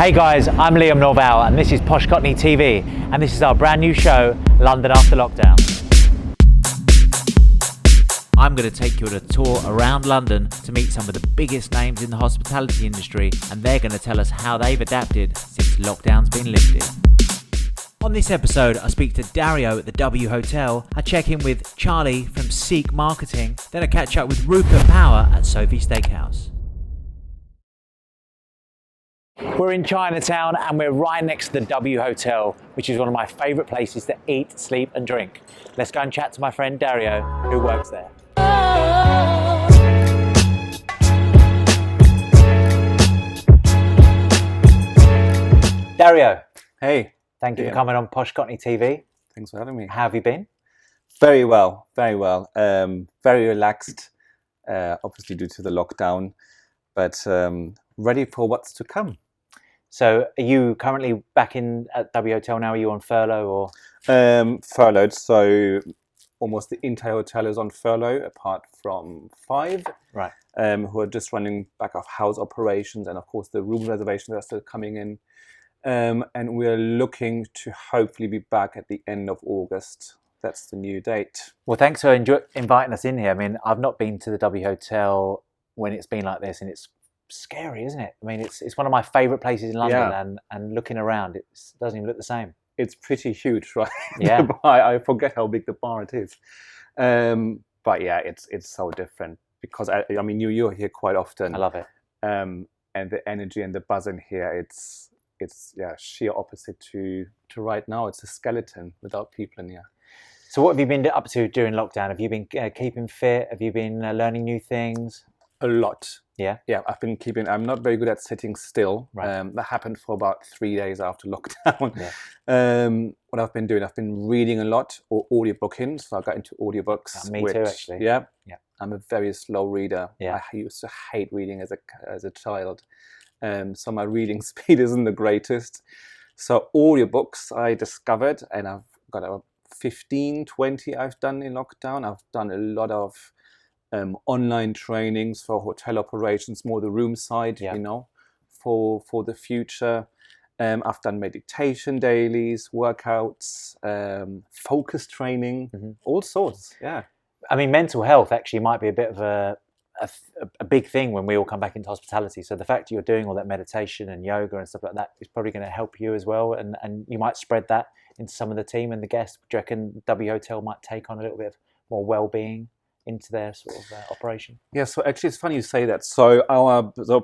Hey guys, I'm Liam Norval and this is Posh Cockney TV and this is our brand new show, London After Lockdown. I'm going to take you on a tour around London to meet some of the biggest names in the hospitality industry, and they're going to tell us how they've adapted since lockdown's been lifted. On this episode, I speak to Dario at the W Hotel, I check in with Charlie from CEEK Marketing, then I catch up with Rupert Power at Sophie Steakhouse. We're in Chinatown and we're right next to the W Hotel, which is one of my favourite places to eat, sleep and drink. Let's go and chat to my friend Dario, who works there. Dario. Hey. Thank you for coming on Posh Cockney TV. Thanks for having me. How have you been? Very well, very well. Very relaxed, obviously due to the lockdown, but ready for what's to come. So are you currently back in at W Hotel now? Are you on furlough or? Furloughed, so almost the entire hotel is on furlough apart from 5, right? Who are just running back of house operations, and of course the room reservations are still coming in. And we're looking to hopefully be back at the end of August. That's the new date. Well, thanks for inviting us in here. I mean, I've not been to the W Hotel when it's been like this, and it's scary, isn't it? I mean, it's one of my favourite places in London, and looking around, it doesn't even look the same. It's pretty huge, right? Yeah. I forget how big the bar it is. But yeah, it's so different because I mean, you're here quite often. I love it. And the energy and the buzz in here, it's sheer opposite to right now. It's a skeleton without people in here. So what have you been up to during lockdown? Have you been keeping fit? Have you been learning new things? A lot. Yeah. Yeah, I'm not very good at sitting still. Right. That happened for about 3 days after lockdown. Yeah. What I've been doing, I've been reading a lot or audiobooking. So I got into audiobooks. Me too, actually. Yeah. Yeah. I'm a very slow reader. Yeah. I used to hate reading as a child. So my reading speed isn't the greatest. So audiobooks I discovered, and I've got about 15, 20 I've done in lockdown. I've done a lot of online trainings for hotel operations, more the room side, yeah. For the future. I've done meditation dailies, workouts, focus training, all sorts. Yeah. I mean, mental health actually might be a bit of a big thing when we all come back into hospitality. So the fact that you're doing all that meditation and yoga and stuff like that is probably going to help you as well. And you might spread that into some of the team and the guests. Do you reckon W Hotel might take on a little bit of more well-being into their sort of operation? Yeah, so actually it's funny you say that. So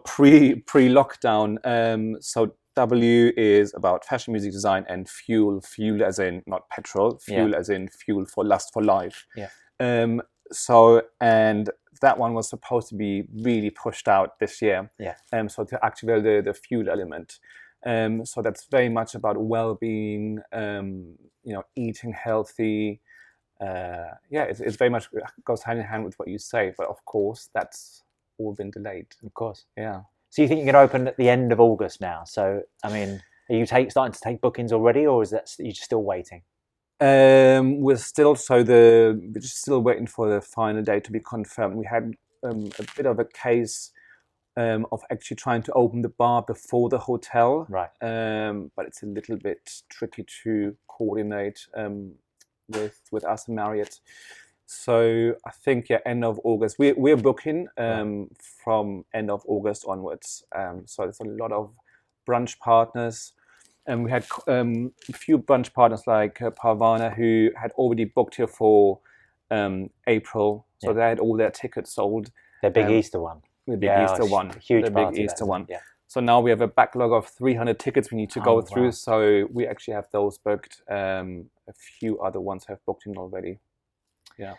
pre-lockdown, so W is about fashion, music, design, and fuel as in not petrol, fuel as in fuel for lust for life. Yeah. So, and that one was supposed to be really pushed out this year. Yeah. So to activate the fuel element. So that's very much about well-being, eating healthy. It's very much goes hand in hand with what you say, but of course that's all been delayed. Of course. Yeah. So you think you're going to open at the end of August now? So I mean, are you starting to take bookings already, or is that you're just still waiting? We're just still waiting for the final date to be confirmed. We had a bit of a case of actually trying to open the bar before the hotel, right? But it's a little bit tricky to coordinate with us and Marriott. So I think end of August. We're booking from end of August onwards. So there's a lot of brunch partners. And we had a few brunch partners like Parvana who had already booked here for April. So they had all their tickets sold. Their big Easter one. The big Easter one. Huge the party, big Easter one. Yeah. So now we have a backlog of 300 tickets we need to go through. Wow. So we actually have those booked. A few other ones have booked in already. Yeah.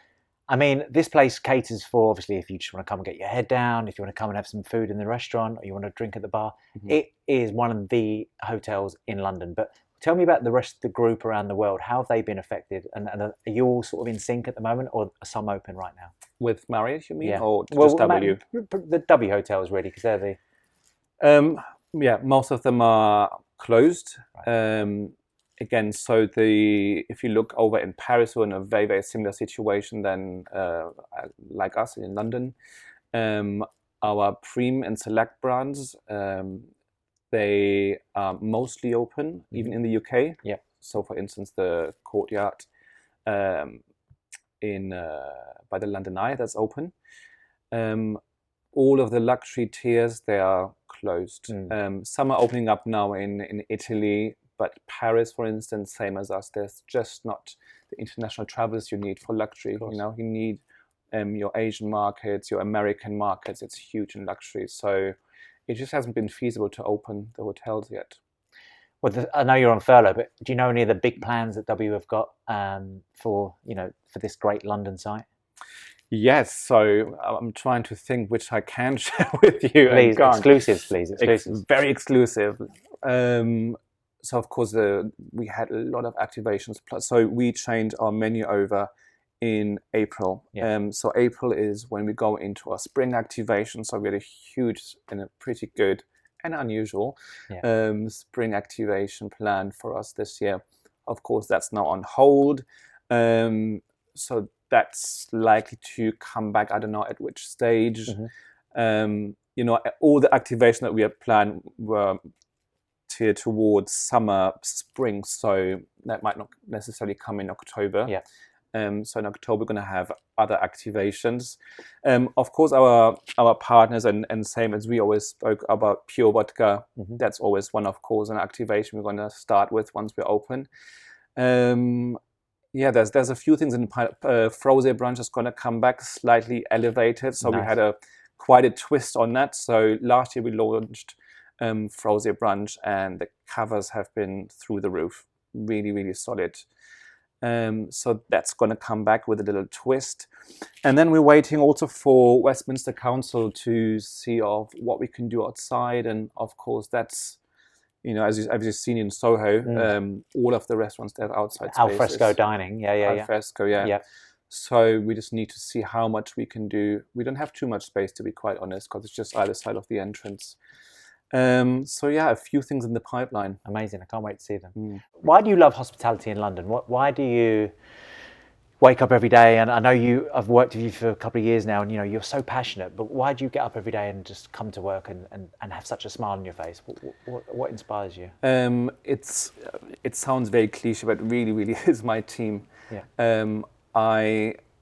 I mean, this place caters for, obviously, if you just want to come and get your head down, if you want to come and have some food in the restaurant, or you want to drink at the bar. Mm-hmm. It is one of the hotels in London. But tell me about the rest of the group around the world. How have they been affected? And are you all sort of in sync at the moment, or are some open right now? With Marriott, you mean? Yeah. Or just W? The W hotels, really, because they're the... most of them are closed. Right. Again, so if you look over in Paris, we're in a very, very similar situation than like us in London. Our Prime and Select brands, they are mostly open, even in the UK. Yeah. So, for instance, the Courtyard in by the London Eye, that's open. All of the luxury tiers, they are closed. Some are opening up now in Italy, but Paris, for instance, same as us. There's just not the international travels you need for luxury. You know, you need your Asian markets, your American markets. It's huge in luxury. So it just hasn't been feasible to open the hotels yet. Well, I know you're on furlough, but do you know any of the big plans that W have got for this great London site? Yes, so I'm trying to think which I can share with you. Please, exclusives, please. Exclusives. Very exclusive. So of course we had a lot of activations. Plus, so we changed our menu over in April. Yeah. So April is when we go into our spring activation. So we had a huge and a pretty good and unusual spring activation plan for us this year. Of course, that's now on hold. So that's likely to come back. I don't know at which stage. All the activation that we had planned were tiered towards summer, spring. So that might not necessarily come in October. Yeah. So in October, we're going to have other activations. Of course, our partners, and same as we always spoke about pure vodka, that's always one, of course, an activation we're going to start with once we're open. There's a few things in Frosé brunch is going to come back slightly elevated. So Nice. We had quite a twist on that. So last year we launched Frosé brunch, and the covers have been through the roof, really, really solid. So that's going to come back with a little twist. And then we're waiting also for Westminster Council to see of what we can do outside. And of course, that's, as you've seen in Soho, all of the restaurants that have outside spaces. Alfresco dining, Alfresco, yeah. So we just need to see how much we can do. We don't have too much space, to be quite honest, because it's just either side of the entrance. A few things in the pipeline. Amazing. I can't wait to see them. Why do you love hospitality in London? Why do you wake up every day? And I know I've worked with you for a couple of years now, and you're so passionate, but why do you get up every day and just come to work and have such a smile on your face? What inspires you? It sounds very cliche, but really, really is my team. Yeah.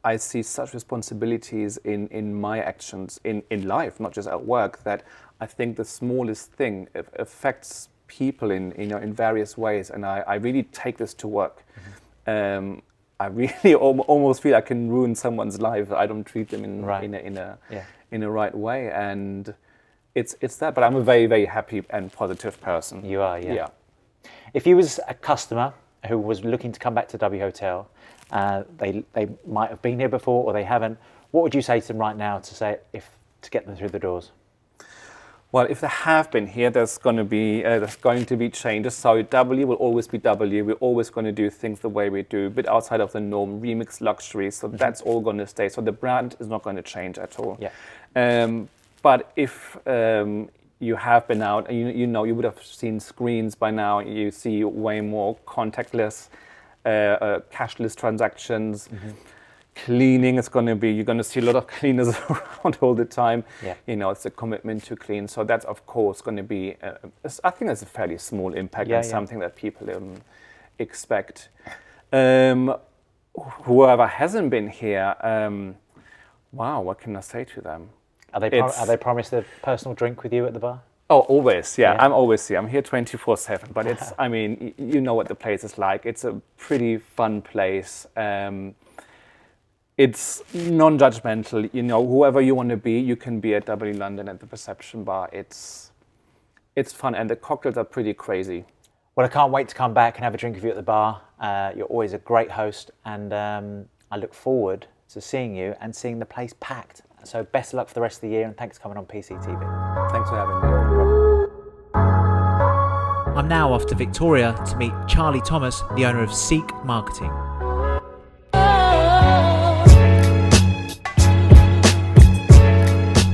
I see such responsibilities in my actions in life, not just at work, that I think the smallest thing affects people in various ways, and I really take this to work. I really almost feel I can ruin someone's life if I don't treat them in a right way, and it's that. But I'm a very, very happy and positive person. You are, yeah. If you was a customer who was looking to come back to W Hotel, they might have been here before or they haven't, what would you say to them right now to get them through the doors? Well, if they have been here, there's going to be changes. So W will always be W. We're always going to do things the way we do, a bit outside of the norm, remix luxury. So that's all going to stay. So the brand is not going to change at all. Yeah. But if you have been out, you would have seen screens by now. You see way more contactless, cashless transactions. Cleaning is going to be, you're going to see a lot of cleaners around all the time. Yeah. It's a commitment to clean. So that's, of course, going to be, I think that's a fairly small impact and something that people expect. Whoever hasn't been here, wow, what can I say to them? Are they promised a personal drink with you at the bar? Oh, always, yeah. I'm always here. I'm here 24/7, but it's, you know what the place is like. It's a pretty fun place. It's non-judgmental. Whoever you want to be, you can be at W London at the Perception Bar. It's fun, and the cocktails are pretty crazy. Well, I can't wait to come back and have a drink with you at the bar. You're always a great host, and I look forward to seeing you and seeing the place packed. So best of luck for the rest of the year, and thanks for coming on PCTV. Thanks for having me. I'm now off to Victoria to meet Charlie Thomas, the owner of CEEK Marketing.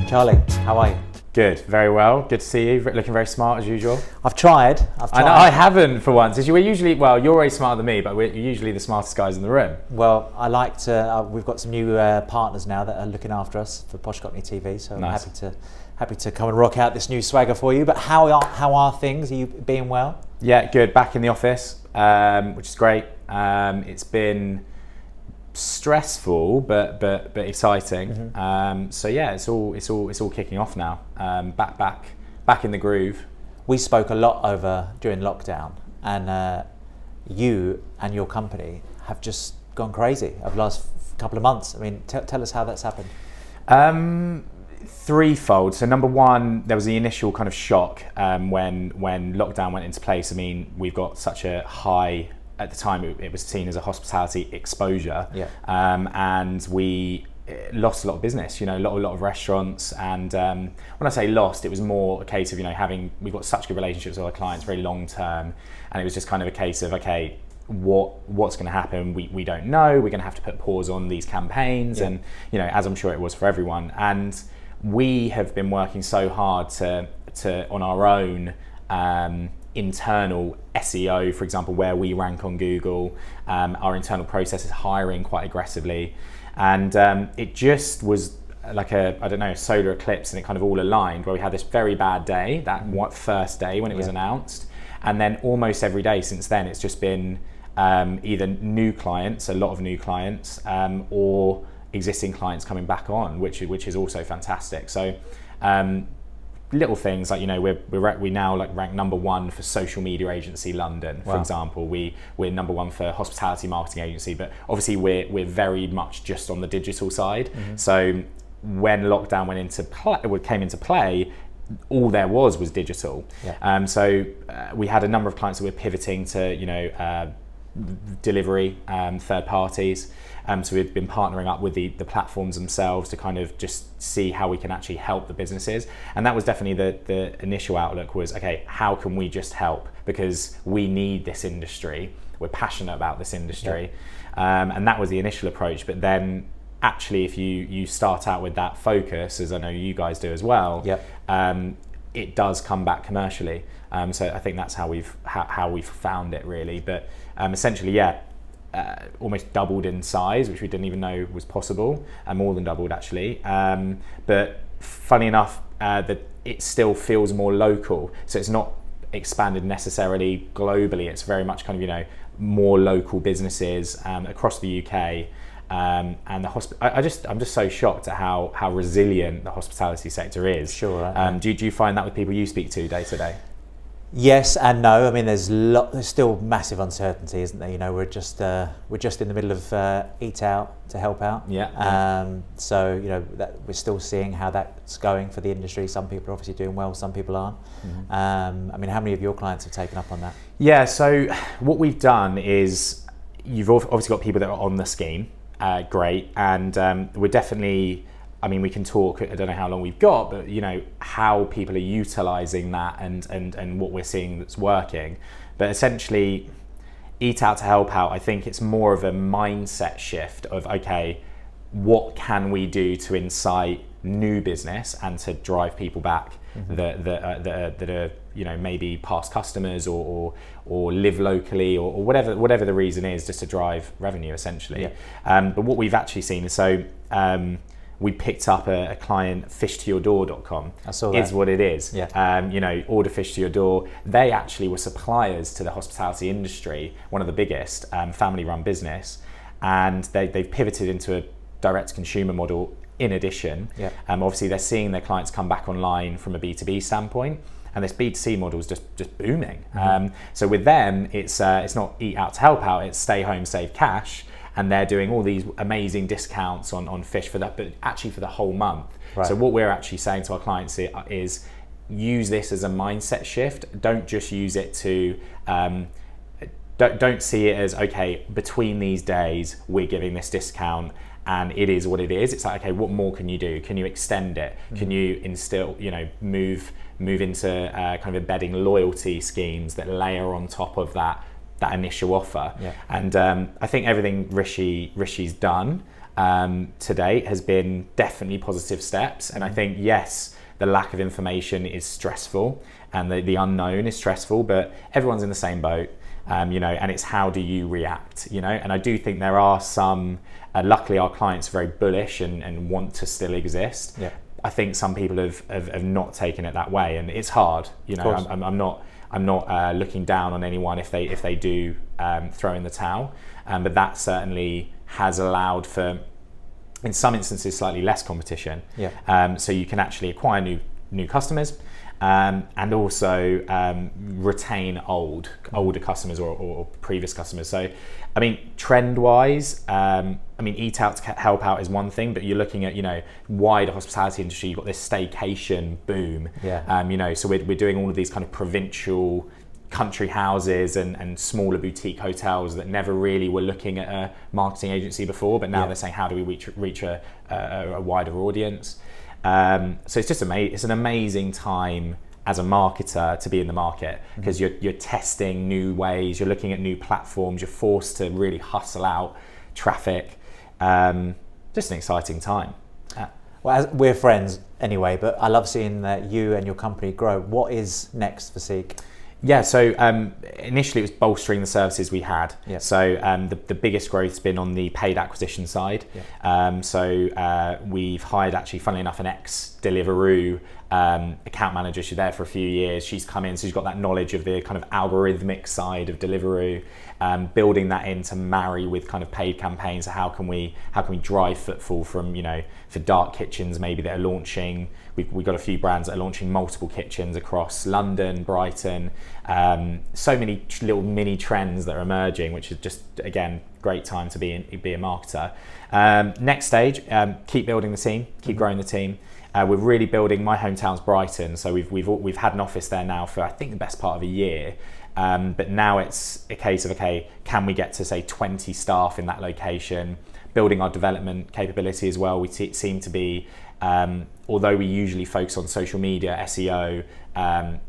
Charlie, how are you? Good, very well. Good to see you. Looking very smart as usual. I've tried. I know, I haven't for once. We're usually, you're always smarter than me, but we're usually the smartest guys in the room. Well, I like to. We've got some new partners now that are looking after us for Posh Cockney TV, so Nice. I'm happy to happy to come and rock out this new swagger for you. But how are things? Are you being well? Yeah, good. Back in the office, which is great. It's been stressful, but exciting. So yeah, it's all kicking off now. Back in the groove. We spoke a lot during lockdown, and you and your company have just gone crazy over the last couple of months. I mean, tell us how that's happened. Threefold. So number one, there was the initial kind of shock when lockdown went into place. I mean, we've got such a high, at the time it was seen as a hospitality exposure, and we lost a lot of business, a lot of restaurants. And when I say lost, it was more a case of we've got such good relationships with our clients, very long term, and it was just kind of a case of, okay, what's going to happen? We don't know. We're going to have to put pause on these campaigns, and as I'm sure it was for everyone. And we have been working so hard to on our own internal SEO, for example, where we rank on Google. Our internal process is hiring quite aggressively, and it just was like a solar eclipse, and it kind of all aligned where we had this very bad day, that first day when it was announced, and then almost every day since then it's just been either new clients, a lot of new clients, or existing clients coming back on, which is also fantastic. So little things like we now rank number one for social media agency London, for example. We're number one for hospitality marketing agency, but obviously we're very much just on the digital side. So when lockdown came into play, all there was digital. So we had a number of clients that were pivoting to delivery, third parties. So we've been partnering up with the platforms themselves to kind of just see how we can actually help the businesses. And that was definitely the initial outlook was, okay, how can we just help? Because we need this industry. We're passionate about this industry. And that was the initial approach. But then actually, if you start out with that focus, as I know you guys do as well, it does come back commercially. So I think that's how we've found it really. But essentially, almost doubled in size, which we didn't even know was possible, and more than doubled actually. But funny enough, that it still feels more local. So it's not expanded necessarily globally. It's very much kind of more local businesses across the UK. And I'm just so shocked at how resilient the hospitality sector is. Sure. Do you find that with people you speak to day to day? Yes and no. I mean, there's still massive uncertainty, isn't there? We're just in the middle of Eat Out to help out. So that we're still seeing how that's going for the industry. Some people are obviously doing well, some people aren't. I mean, how many of your clients have taken up on that? Yeah. So what we've done is you've obviously got people that are on the scheme. Great, and we're definitely. I mean, we can talk, I don't know how long we've got, but how people are utilising that and what we're seeing that's working. But essentially, Eat Out to Help Out, I think it's more of a mindset shift of, okay, what can we do to incite new business and to drive people back that are maybe past customers or live locally or whatever the reason is, just to drive revenue essentially. But what we've actually seen is we picked up a client, fishtoyourdoor.com. I saw that. Is what it is. Order fish to your door. They actually were suppliers to the hospitality industry, one of the biggest, family-run business, and they've pivoted into a direct-to-consumer model in addition. Obviously, they're seeing their clients come back online from a B2B standpoint, and this B2C model is just booming. So with them, it's not Eat Out to Help Out, it's Stay Home, Save Cash. And they're doing all these amazing discounts on fish for that, but actually for the whole month. So what we're actually saying to our clients is use this as a mindset shift. Don't just use it to, don't see it as, okay, between these days, we're giving this discount and it is what it is. It's like, okay, what more can you do? Can you extend it? Can you instill, move into kind of embedding loyalty schemes that layer on top of that initial offer. And I think everything Rishi's done to date has been definitely positive steps. And I think, yes, the lack of information is stressful and the unknown is stressful, but everyone's in the same boat, and it's how do you react, and I do think there are some, luckily our clients are very bullish and want to still exist. I think some people have not taken it that way, and it's hard. You know, I'm not looking down on anyone if they do throw in the towel, but that certainly has allowed for, in some instances, slightly less competition. Yeah. So you can actually acquire new customers, and also retain older customers or previous customers. So, I mean, trend-wise, eat out to help out is one thing, but you're looking at, you know, wider hospitality industry. You've got this staycation boom. Yeah. You know, so we're doing all of these kind of provincial country houses and smaller boutique hotels that never really were looking at a marketing agency before, but now they're saying, how do we reach a wider audience? So it's just it's an amazing time as a marketer to be in the market, because you're testing new ways, you're looking at new platforms, you're forced to really hustle out traffic. Just an exciting time. Well, we're friends anyway, but I love seeing that you and your company grow. What is next for CEEK? Yeah, so initially it was bolstering the services we had. Yeah. So the biggest growth's been on the paid acquisition side. Yeah. So we've hired, actually, funnily enough, an ex-Deliveroo account manager. She's there for a few years. She's come in, so she's got that knowledge of the kind of algorithmic side of Deliveroo, building that in to marry with kind of paid campaigns. So how can we drive footfall from, you know, for dark kitchens maybe that are launching. We've got a few brands that are launching multiple kitchens across London, Brighton. So many little mini trends that are emerging, which is just, again, great time to be a marketer. Next stage, keep building the team, keep growing the team. We're really building. My hometown's Brighton, so we've had an office there now for, I think, the best part of a year. But now it's a case of, okay, can we get to, say, 20 staff in that location? Building our development capability as well. We seem to be, although we usually focus on social media, SEO,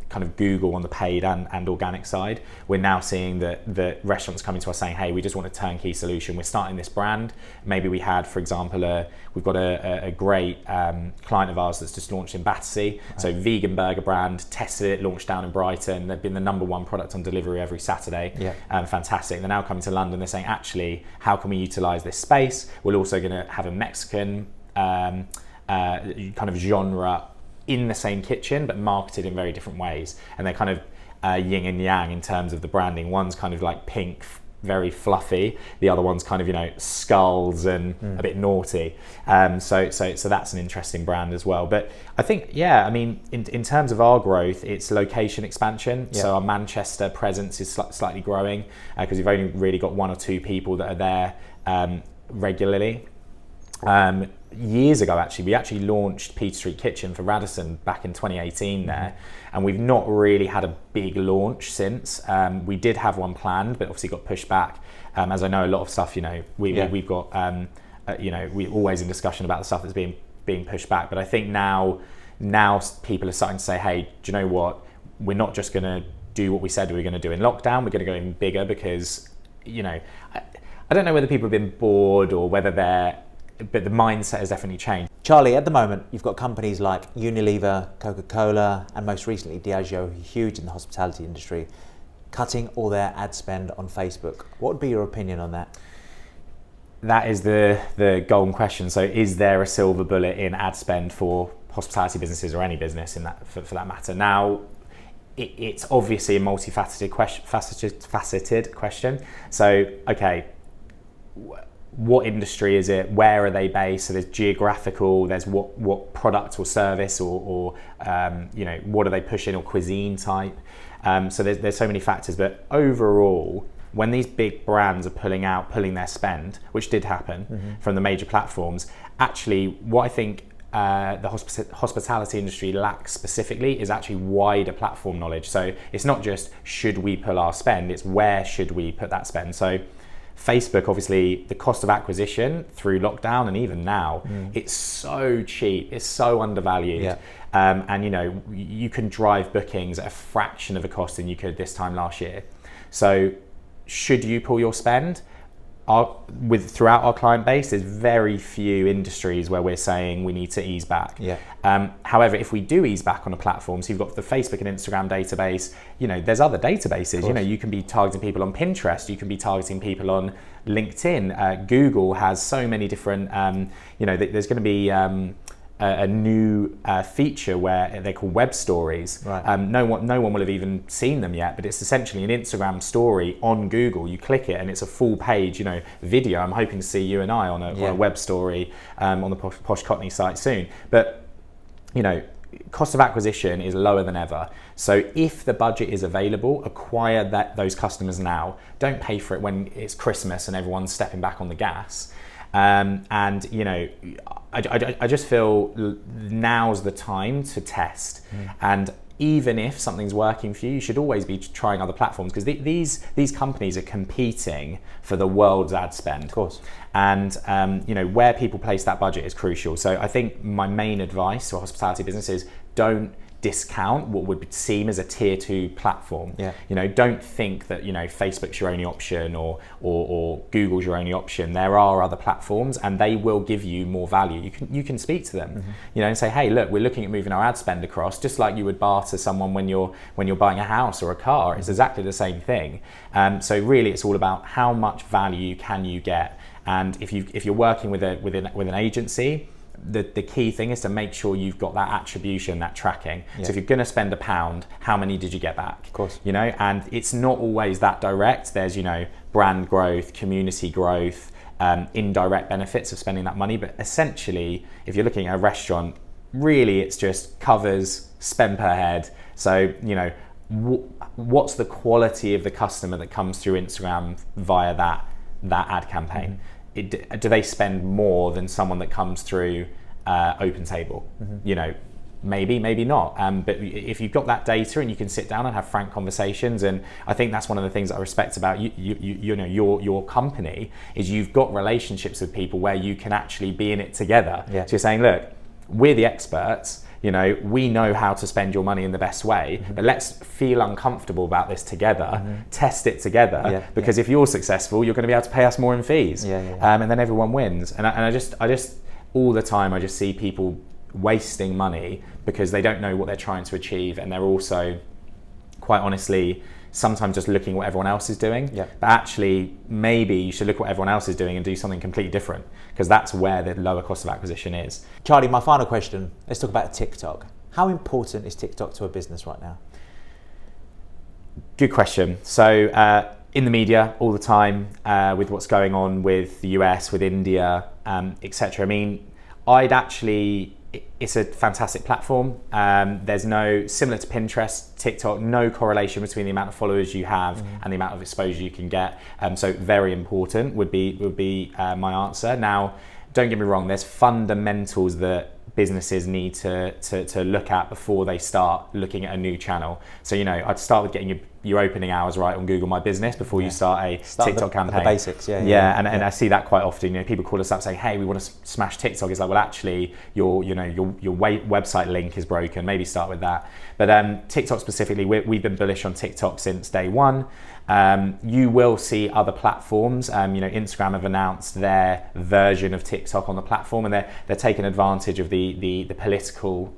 kind of Google on the paid and organic side, we're now seeing that restaurants coming to us saying, hey, we just want a turnkey solution. We're starting this brand. Maybe we had, for example, we've got a great client of ours that's just launched in Battersea. Right. So vegan burger brand, tested it, launched down in Brighton. They've been the #1 product on delivery every Saturday. Yeah. Fantastic. They're now coming to London. They're saying, actually, how can we utilize this space? We're also going to have a Mexican kind of genre in the same kitchen, but marketed in very different ways. And they're kind of yin and yang in terms of the branding. One's kind of like pink, very fluffy. The other one's kind of, you know, skulls and a bit naughty. So that's an interesting brand as well. But I think, yeah, I mean, in terms of our growth, it's location expansion. Yeah. So our Manchester presence is slightly growing because we've only really got 1 or 2 people that are there regularly. Years ago, actually, we actually launched Peter Street Kitchen for Radisson back in 2018 there, and we've not really had a big launch since. We did have one planned, but obviously got pushed back. As I know, a lot of stuff, you know, we've got, you know, we're always in discussion about the stuff that's being pushed back. But I think now people are starting to say, hey, do you know what? We're not just going to do what we said we were going to do in lockdown. We're going to go even bigger because, you know, I don't know whether people have been bored or whether but the mindset has definitely changed. Charlie, at the moment, you've got companies like Unilever, Coca-Cola, and most recently Diageo, huge in the hospitality industry, cutting all their ad spend on Facebook. What would be your opinion on that? That is the golden question. So is there a silver bullet in ad spend for hospitality businesses or any business in that for that matter? Now, it's obviously a multifaceted question. So, okay, what industry is it? Where are they based? So there's geographical, there's what product or service or you know, what are they pushing, or cuisine type. So there's so many factors, but overall, when these big brands are pulling their spend, which did happen from the major platforms, actually what I think the hospitality industry lacks specifically is actually wider platform knowledge. So it's not just should we pull our spend, it's where should we put that spend. So Facebook, obviously, the cost of acquisition through lockdown and even now, it's so cheap, it's so undervalued. Yeah. And you know, you can drive bookings at a fraction of the cost than you could this time last year. So should you pull your spend? Throughout our client base, there's very few industries where we're saying we need to ease back. Yeah. However, if we do ease back on a platform, so you've got the Facebook and Instagram database, you know, there's other databases. You know, you can be targeting people on Pinterest, you can be targeting people on LinkedIn. Google has so many different, you know, there's going to be a new feature where they're called web stories. Right. No one will have even seen them yet, but it's essentially an Instagram story on Google. You click it and it's a full page, video. I'm hoping to see you and I on a web story on the Posh Cockney site soon. But cost of acquisition is lower than ever. So if the budget is available, acquire those customers now. Don't pay for it when it's Christmas and everyone's stepping back on the gas. I just feel now's the time to test. And even if something's working for you, you should always be trying other platforms, because these companies are competing for the world's ad spend. Of course. And where people place that budget is crucial. So I think my main advice to a hospitality business is don't discount what would seem as a tier 2 platform. Don't think that Facebook's your only option or Google's your only option. There are other platforms and they will give you more value. You can speak to them, and say, hey, look, we're looking at moving our ad spend across, just like you would barter someone when you're buying a house or a car. It's exactly the same thing. So really, it's all about how much value can you get. And if you're working with an agency, the key thing is to make sure you've got that attribution, that tracking. So if you're going to spend £1, how many did you get back? Of course. And it's not always that direct. There's brand growth, community growth, indirect benefits of spending that money. But essentially, if you're looking at a restaurant, really it's just covers, spend per head. So what's the quality of the customer that comes through Instagram via that ad campaign? Do they spend more than someone that comes through Open Table? Maybe not. But if you've got that data and you can sit down and have frank conversations, and I think that's one of the things that I respect about your company is you've got relationships with people where you can actually be in it together. So you're saying, look, we're the experts. We know how to spend your money in the best way, but let's feel uncomfortable about this together, test it together, because if you're successful, you're going to be able to pay us more in fees, and then everyone wins. And I just all the time, I just see people wasting money because they don't know what they're trying to achieve, and they're also, quite honestly, sometimes just looking at what everyone else is doing. But actually, maybe you should look at what everyone else is doing and do something completely different, because that's where the lower cost of acquisition is. Charlie, my final question, let's talk about TikTok. How important is TikTok to a business right now? Good question. So in the media all the time, with what's going on with the US, with India, etc. It's a fantastic platform. There's no, similar to Pinterest, TikTok, no correlation between the amount of followers you have and the amount of exposure you can get. So very important would be my answer. Now, don't get me wrong, there's fundamentals that businesses need to look at before they start looking at a new channel. So I'd start with getting your opening hours right on Google My Business before you start a TikTok campaign. The basics, and I see that quite often. People call us up saying, hey, we want to smash TikTok. It's like, well, actually your website link is broken. Maybe start with that. But TikTok specifically, we've been bullish on TikTok since day one. You will see other platforms. Instagram have announced their version of TikTok on the platform, and they're taking advantage of the political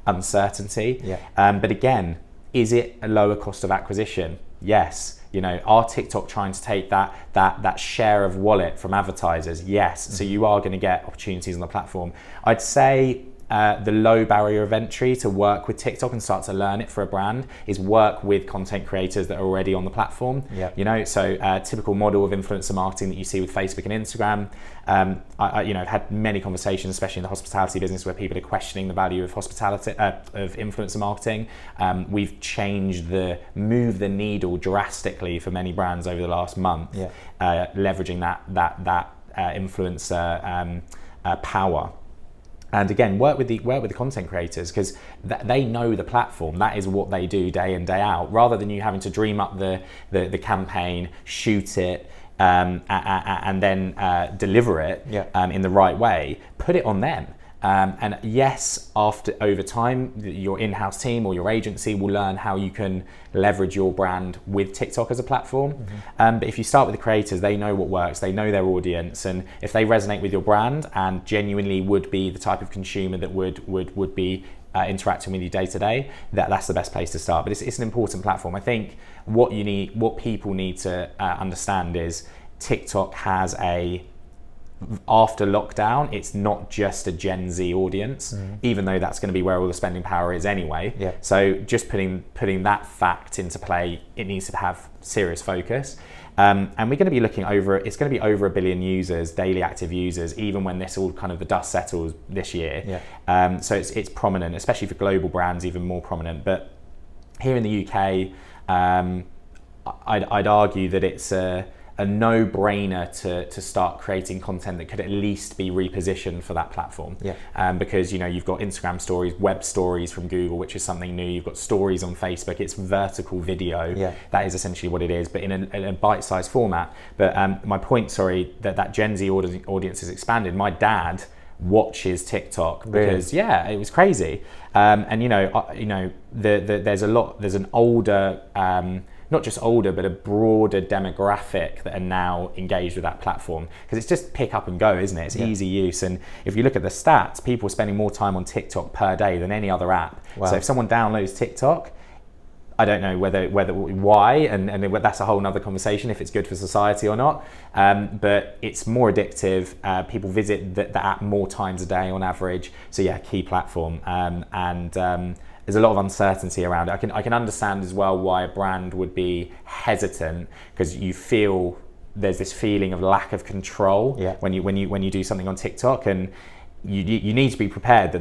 uncertainty. But again, is it a lower cost of acquisition? Yes. Are TikTok trying to take that share of wallet from advertisers? Yes. So you are going to get opportunities on the platform. I'd say the low barrier of entry to work with TikTok and start to learn it for a brand is work with content creators that are already on the platform. So typical model of influencer marketing that you see with Facebook and Instagram. I've had many conversations, especially in the hospitality business, where people are questioning the value of hospitality, of influencer marketing. We've moved the needle drastically for many brands over the last month, leveraging that influencer power. And again, work with the content creators, because they know the platform. That is what they do day in, day out. Rather than you having to dream up the campaign, shoot it, and then deliver it in the right way, put it on them. And yes, over time, your in-house team or your agency will learn how you can leverage your brand with TikTok as a platform. But if you start with the creators, they know what works, they know their audience, and if they resonate with your brand and genuinely would be the type of consumer that would be interacting with you day to day, that's the best place to start. But it's an important platform. I think what people need to understand is TikTok has a after lockdown, it's not just a Gen Z audience, even though that's going to be where all the spending power is anyway. Yeah. So just putting that fact into play, it needs to have serious focus. And we're going to be looking over, it's going to be over 1 billion users, daily active users, even when this all kind of the dust settles this year. Yeah. So it's prominent, especially for global brands, even more prominent. But here in the UK, I'd argue that it's a no-brainer to start creating content that could at least be repositioned for that platform. Because you've got Instagram stories, web stories from Google, which is something new. You've got stories on Facebook. It's vertical video. That is essentially what it is, but in a bite-sized format. But my point, that Gen Z audience has expanded. My dad watches TikTok because it was crazy. There's an older. Not just older, but a broader demographic that are now engaged with that platform, because it's just pick up and go, isn't it? It's easy use, and if you look at the stats, people are spending more time on TikTok per day than any other app. So if someone downloads TikTok, I don't know why, and that's a whole nother conversation if it's good for society or not. But it's more addictive. People visit the app more times a day on average. So key platform, there's a lot of uncertainty around it. I can understand as well why a brand would be hesitant, because you feel there's this feeling of lack of control when you do something on TikTok, and you need to be prepared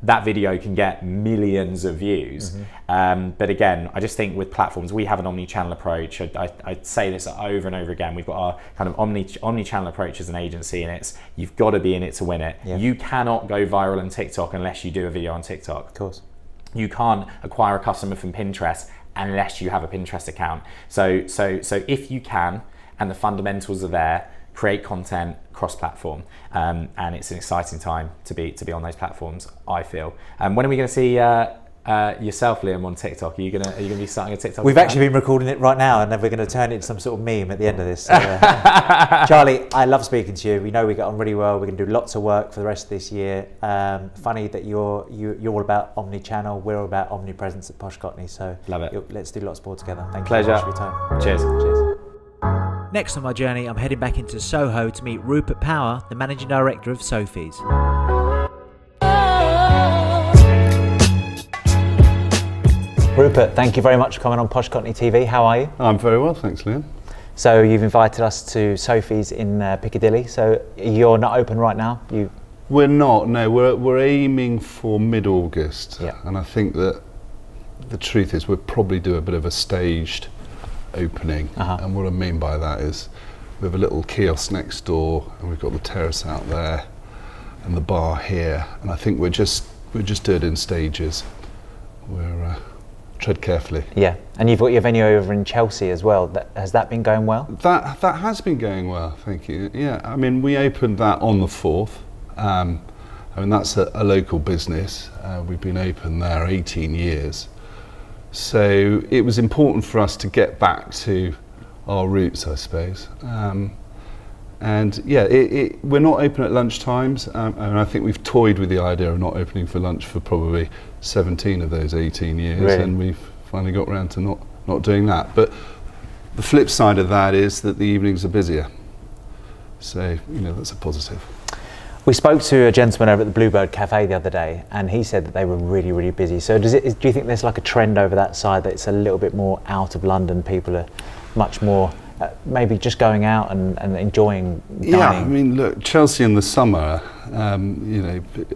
that video can get millions of views. But again, I just think with platforms, we have an omni-channel approach. I say this over and over again. We've got our kind of omni-channel approach as an agency, and you've got to be in it to win it. You cannot go viral on TikTok unless you do a video on TikTok. Of course. You can't acquire a customer from Pinterest unless you have a Pinterest account. So if you can, and the fundamentals are there, create content cross-platform, and it's an exciting time to be on those platforms, I feel. When are we going to see yourself, Liam, on TikTok? Are you going to be starting a TikTok? We've actually been recording it right now, and then we're going to turn it into some sort of meme at the end of this. So, Charlie, I love speaking to you. We know we get on really well. We're going to do lots of work for the rest of this year. Funny that you're all about omni-channel. We're all about omnipresence at Posh Cockney. So love it. Let's do lots more together. Thank Pleasure. you very much for your time. Cheers. Next on my journey, I'm heading back into Soho to meet Rupert Power, the managing director of Sophies. Rupert, thank you very much for coming on Posh Cockney TV. How are you? I'm very well, thanks, Liam. So you've invited us to Sophies in Piccadilly. So you're not open right now? We're not. No, we're aiming for mid-August, and I think that the truth is we'll probably do a bit of a staged opening. And what I mean by that is we have a little kiosk next door, and we've got the terrace out there, and the bar here. And I think we're just do it in stages. We're tread carefully. Yeah, and you've got your venue over in Chelsea as well. Has that been going well? That has been going well, thank you. Yeah, I mean, we opened that on the 4th. I mean, that's a local business. We've been open there 18 years. So it was important for us to get back to our roots, I suppose. And we're not open at lunch times, and I think we've toyed with the idea of not opening for lunch for probably 17 of those 18 years, really? And we've finally got around to not doing that. But the flip side of that is that the evenings are busier. So, that's a positive. We spoke to a gentleman over at the Bluebird Cafe the other day, and he said that they were really, really busy. So do you think there's like a trend over that side that it's a little bit more out of London? People are much more maybe just going out and enjoying dining? Yeah, I mean, look, Chelsea in the summer, I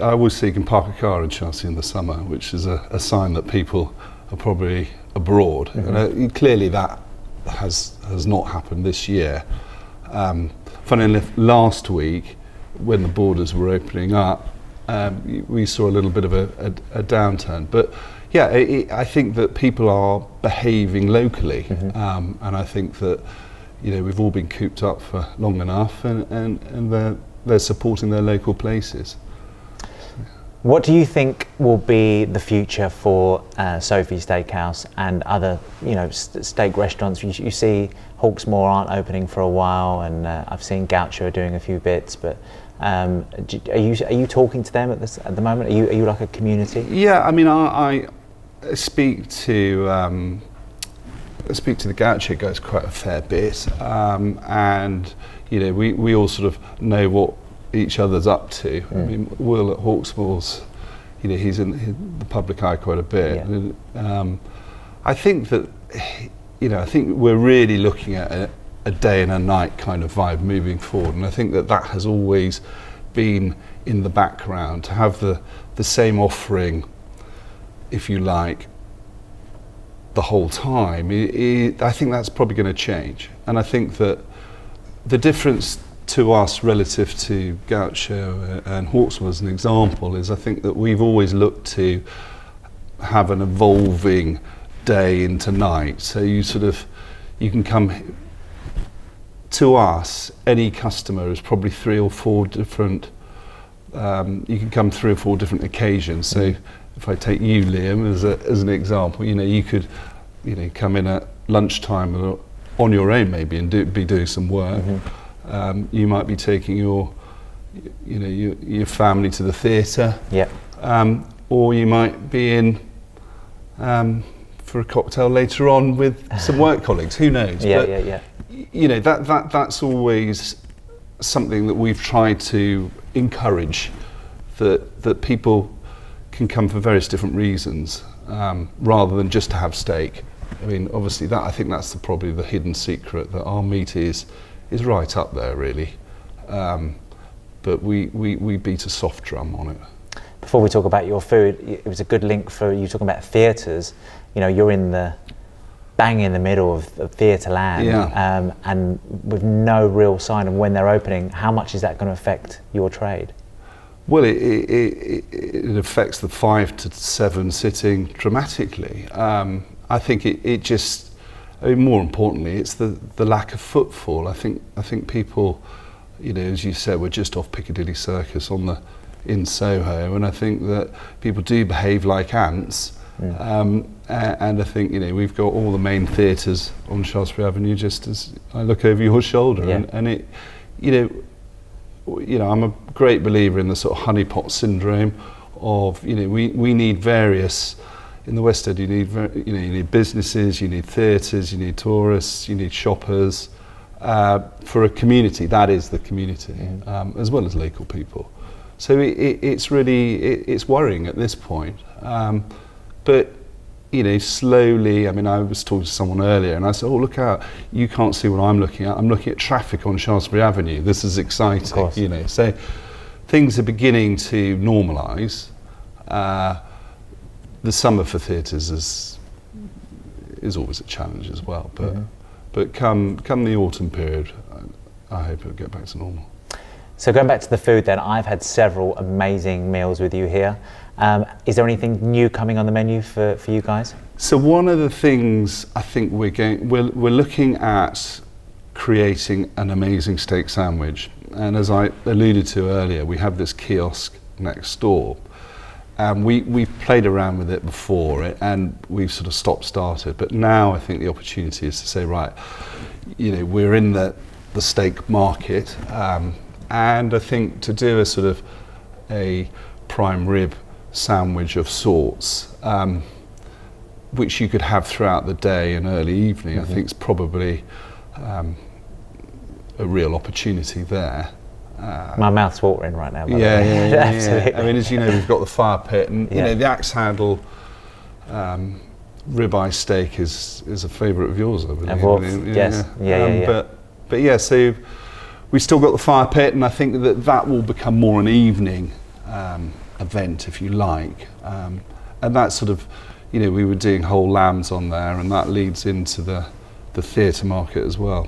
always say you can park a car in Chelsea in the summer, which is a sign that people are probably abroad. And clearly that has not happened this year. Funny enough, last week, when the borders were opening up, we saw a little bit of a downturn. But yeah, I think that people are behaving locally, and I think that we've all been cooped up for long enough, and they're supporting their local places. What do you think will be the future for Sophie Steakhouse and other, steak restaurants? You see Hawksmoor aren't opening for a while, and I've seen Gaucho doing a few bits, but are you talking to them at the moment? Are you like a community? Yeah, I mean, I speak to I speak to the Gaucho guys quite a fair bit, and we all sort of know what each other's up to. I mean, Will at Hawksmoor's, he's in the public eye quite a bit. Yeah. I think that, I think we're really looking at a day and a night kind of vibe moving forward, and I think that has always been in the background, to have the same offering, if you like, the whole time. I think that's probably going to change, and I think that the difference to us relative to Gaucho and Hawksmoor as an example is, I think that we've always looked to have an evolving day into night. So you can come to us, any customer is probably 3 or 4 different, you can come 3 or 4 different occasions. So if I take you, Liam, as an example, you could come in at lunchtime or on your own maybe and be doing some work. You might be taking your family to the theatre. Yeah. Or you might be in for a cocktail later on with some work colleagues. Who knows? That's always something that we've tried to encourage, that people can come for various different reasons, rather than just to have steak. I mean, obviously, I think that's probably the hidden secret, that our meat is right up there, really. But we beat a soft drum on it. Before we talk about your food, it was a good link for you talking about theatres. You're in the bang in the middle of theatre land, and with no real sign of when they're opening. How much is that going to affect your trade? Well, it affects the 5 to 7 sitting dramatically. I think it just, more importantly, it's the lack of footfall. I think people, as you said, we're just off Piccadilly Circus in Soho, and I think that people do behave like ants. And I think we've got all the main theatres on Shaftesbury Avenue just as I look over your shoulder, and it, I'm a great believer in the sort of honeypot syndrome of we need various. In the West End, you need businesses, you need theatres, you need tourists, you need shoppers. For a community, that is the community, as well as local people. So it's worrying at this point. But slowly. I mean, I was talking to someone earlier, and I said, "Oh, look out! You can't see what I'm looking at. I'm looking at traffic on Shaftesbury Avenue. This is exciting." So things are beginning to normalise. The summer for theatres is always a challenge as well, but come the autumn period, I hope it'll get back to normal. So going back to the food then, I've had several amazing meals with you here. Is there anything new coming on the menu for you guys? So one of the things I think we're looking at creating an amazing steak sandwich, and as I alluded to earlier, we have this kiosk next door. We've played around with it before, and we've sort of stop-started. But now I think the opportunity is to say, right, we're in the steak market, and I think to do a sort of a prime rib sandwich of sorts, which you could have throughout the day and early evening, I think is probably a real opportunity there. My mouth's watering right now. Yeah. Absolutely. I mean, as you know, we've got the fire pit, and the axe handle ribeye steak is a favourite of yours, I believe. Yes. But yeah, so we've still got the fire pit, and I think that will become more an evening event, if you like, and that sort of, we were doing whole lambs on there, and that leads into the theatre market as well.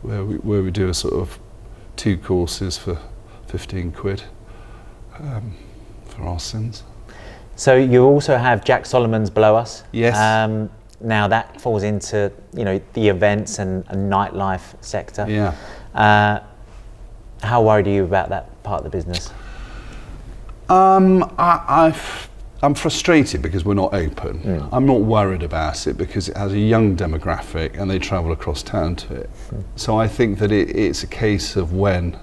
Where we do a sort of 2 courses for 15 quid for our sins. So you also have Jack Solomon's below us. Yes. Now that falls into the events and nightlife sector. Yeah. How worried are you about that part of the business? I'm frustrated because we're not open. I'm not worried about it because it has a young demographic and they travel across town to it. So I think that it's a case of when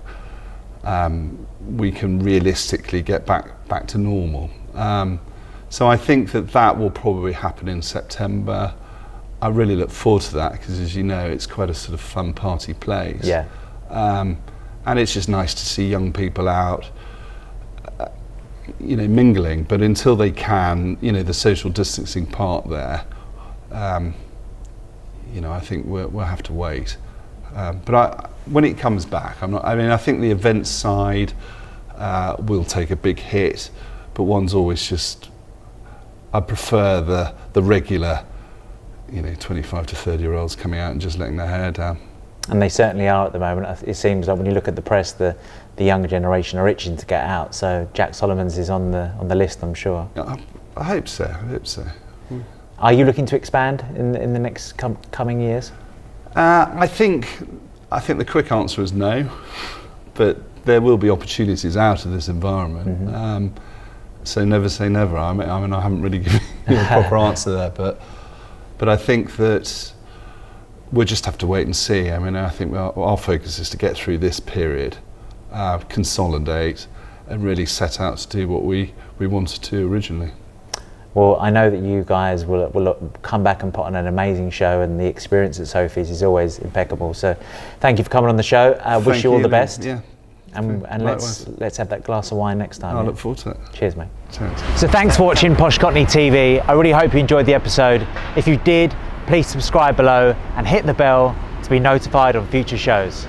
we can realistically get back to normal. So I think that will probably happen in September. I really look forward to that because, as you know, it's quite a sort of fun party place. Yeah. And it's just nice to see young people out, mingling. But until they can, the social distancing part there, I think we'll have to wait. But when it comes back, I think the events side will take a big hit, but one's always just, I prefer the regular, 25 to 30-year-olds coming out and just letting their hair down. And they certainly are at the moment. It seems like when you look at the press, the younger generation are itching to get out. So Jack Solomon's is on the list, I'm sure. I hope so. Are you looking to expand in the next coming years? I think the quick answer is no, but there will be opportunities out of this environment. Mm-hmm. So never say never. I haven't really given you a proper answer there, but I think that we'll just have to wait and see. I think our focus is to get through this period, consolidate, and really set out to do what we wanted to originally. Well, I know that you guys will come back and put on an amazing show, and the experience at Sophie's is always impeccable. So thank you for coming on the show. Wish you all the best. Yeah. And let's have that glass of wine next time. I look forward to it. Cheers, mate. Cheers. So thanks for watching Posh Cockney TV. I really hope you enjoyed the episode. If you did, please subscribe below and hit the bell to be notified on future shows.